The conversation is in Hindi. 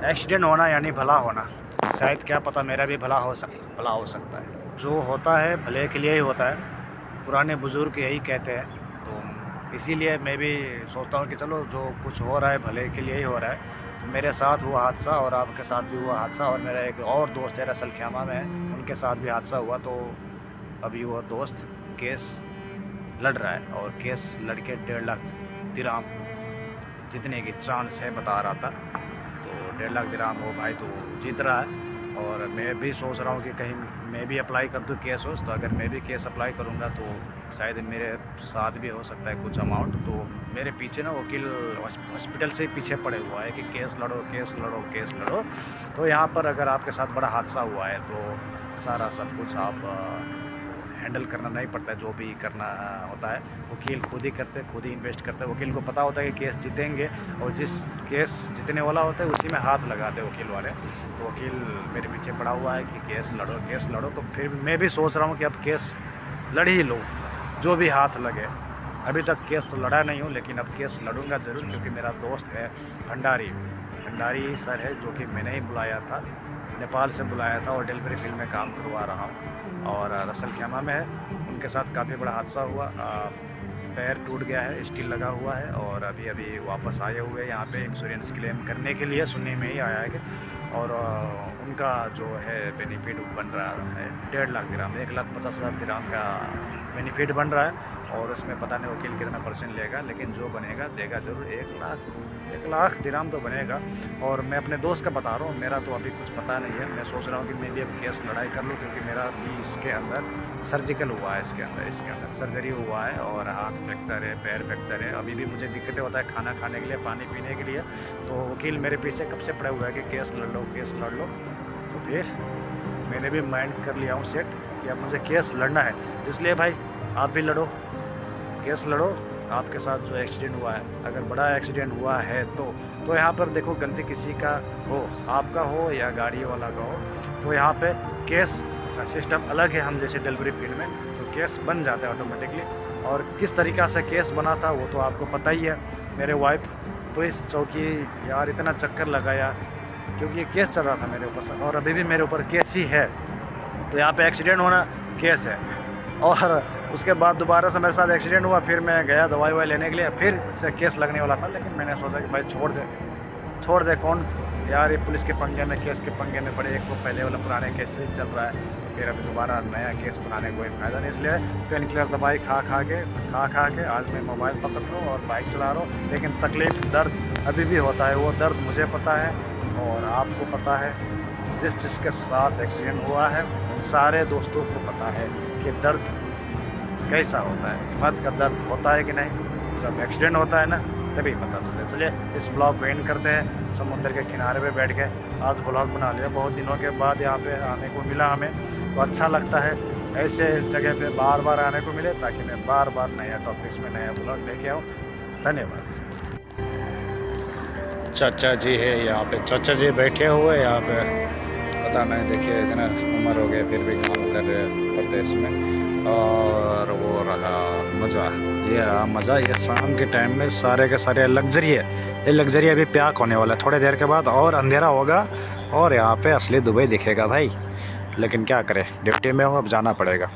एक्सीडेंट होना यानी भला होना, शायद क्या पता मेरा भी भला हो सकता है। जो होता है भले के लिए ही होता है, पुराने बुज़ुर्ग यही कहते हैं। तो इसीलिए मैं भी सोचता हूँ कि चलो जो कुछ हो रहा है भले के लिए ही हो रहा है। तो मेरे साथ हुआ हादसा और आपके साथ भी हुआ हादसा, और मेरा एक और दोस्त है रसल ख्यामा में, उनके साथ भी हादसा हुआ। तो अभी वो दोस्त केस लड़ रहा है और केस लड़के 1.5 लाख दिरहम जीतने की चांस है बता रहा था। तो 1.5 लाख दिरहम वो भाई तो जीत रहा है। और मैं भी सोच रहा हूँ कि कहीं मैं भी अप्लाई कर दूँ केस तो अगर मैं भी केस अप्लाई करूँगा तो शायद मेरे साथ भी हो सकता है कुछ अमाउंट। तो मेरे पीछे ना वकील हॉस्पिटल से पीछे पड़े हुआ है कि केस लड़ो केस लड़ो केस लड़ो। तो यहाँ पर अगर आपके साथ बड़ा हादसा हुआ है तो सारा सब कुछ आप हैंडल करना नहीं पड़ता है। जो भी करना होता है वकील खुद ही करते, खुद ही इन्वेस्ट करते हैं। वकील को पता होता है कि केस जीतेंगे और जिस केस जीतने वाला होता है उसी में हाथ लगाते हैं वकील वाले। तो वकील मेरे पीछे पड़ा हुआ है कि केस लड़ो केस लड़ो। तो फिर मैं भी सोच रहा हूँ कि अब केस लड़ ही लो, जो भी हाथ लगे। अभी तक केस तो लड़ा नहीं हूँ लेकिन अब केस लड़ूंगा ज़रूर, क्योंकि मेरा दोस्त है भंडारी सर है, जो कि मैंने ही बुलाया था, नेपाल से बुलाया था और डिलीवरी फील्ड में काम करवा रहा हूँ और रसल ख्यामा में है। उनके साथ काफ़ी बड़ा हादसा हुआ, पैर टूट गया है, स्टील लगा हुआ है और अभी वापस आए हुए हैं यहाँ पे इंश्योरेंस क्लेम करने के लिए। सुनने में ही आया है कि और उनका जो है बेनिफिट बन रहा है 1.5 लाख दिरहम, 1,50,000 दिरहम का बेनिफिट बन रहा है। और उसमें पता नहीं वकील कितना % लेगा, लेकिन जो बनेगा देगा ज़रूर। 1 लाख दिरहम तो बनेगा। और मैं अपने दोस्त का बता रहा हूँ, मेरा तो अभी कुछ पता नहीं है। मैं सोच रहा हूँ कि मैं भी अब केस लड़ाई कर लूँ, क्योंकि मेरा भी इसके अंदर सर्जिकल हुआ है, इसके अंदर सर्जरी हुआ है और हाथ फ्रैक्चर है, पैर फ्रैक्चर है। अभी भी मुझे दिक्कतें होता है खाना खाने के लिए, पानी पीने के लिए। तो वकील मेरे पीछे कब से पड़ा हुआ है कि केस लड़ लो केस लड़ लो। तो फिर मैंने भी माइंड कर लिया हूँ सेट कि अब मुझे केस लड़ना है। इसलिए भाई आप भी लड़ो, केस लड़ो। आपके साथ जो एक्सीडेंट हुआ है, अगर बड़ा एक्सीडेंट हुआ है तो यहाँ पर देखो गलती किसी का हो, आपका हो या गाड़ी वाला का हो, तो यहाँ पे केस सिस्टम अलग है। हम जैसे डिलीवरी फील्ड में तो केस बन जाता है ऑटोमेटिकली। और किस तरीक़ा से केस बना था वो तो आपको पता ही है। मेरे वाइफ पुलिस चौकी यार इतना चक्कर लगाया, क्योंकि ये केस चल रहा था मेरे ऊपर और अभी भी मेरे ऊपर केस ही है। तो यहाँ पे एक्सीडेंट होना केस है। और उसके बाद दोबारा से मेरे साथ एक्सीडेंट हुआ, फिर मैं गया दवाई लेने के लिए, फिर से केस लगने वाला था। लेकिन मैंने सोचा कि भाई छोड़ दे कौन यार ये पुलिस के पंगे में, केस के पंगे में पड़े। एक तो पहले वाला पुराने केस चल रहा है, तो फिर अभी दोबारा नया केस बनाने का कोई फ़ायदा नहीं। इसलिए पेन किलर दवाई खा के आज मैं मोबाइल पकड़ रहा हूँ और बाइक चला रहा हूँ। लेकिन तकलीफ़ दर्द अभी भी होता है, वो दर्द मुझे पता है और आपको पता है। जिसके साथ एक्सीडेंट हुआ है उन सारे दोस्तों को पता है कि दर्द कैसा होता है। मर्द का दर्द होता है कि नहीं, जब एक्सीडेंट होता है ना तभी पता चलता है। चलिए इस ब्लॉग को एंड करते हैं। समुद्र के किनारे पे बैठ के आज ब्लॉग बना लिया, बहुत दिनों के बाद यहाँ पे आने को मिला हमें, तो अच्छा लगता है ऐसे जगह पे बार बार आने को मिले, ताकि मैं बार बार नया टॉपिक्स में नया ब्लॉग लेके आऊँ। धन्यवाद। चाचा जी है यहाँ पे, चाचा जी बैठे हुए यहाँ पे, पता नहीं देखिए इतना उम्र हो गया फिर भी काम कर रहे हैं प्रदेश में। और वो रहा मज़ा, ये रहा मज़ा। ये शाम के टाइम में सारे के सारे लग्जरी है। ये लग्जरी अभी प्याक होने वाला है थोड़ी देर के बाद, और अंधेरा होगा और यहाँ पे असली दुबई दिखेगा भाई। लेकिन क्या करें, ड्यूटी में हो, अब जाना पड़ेगा।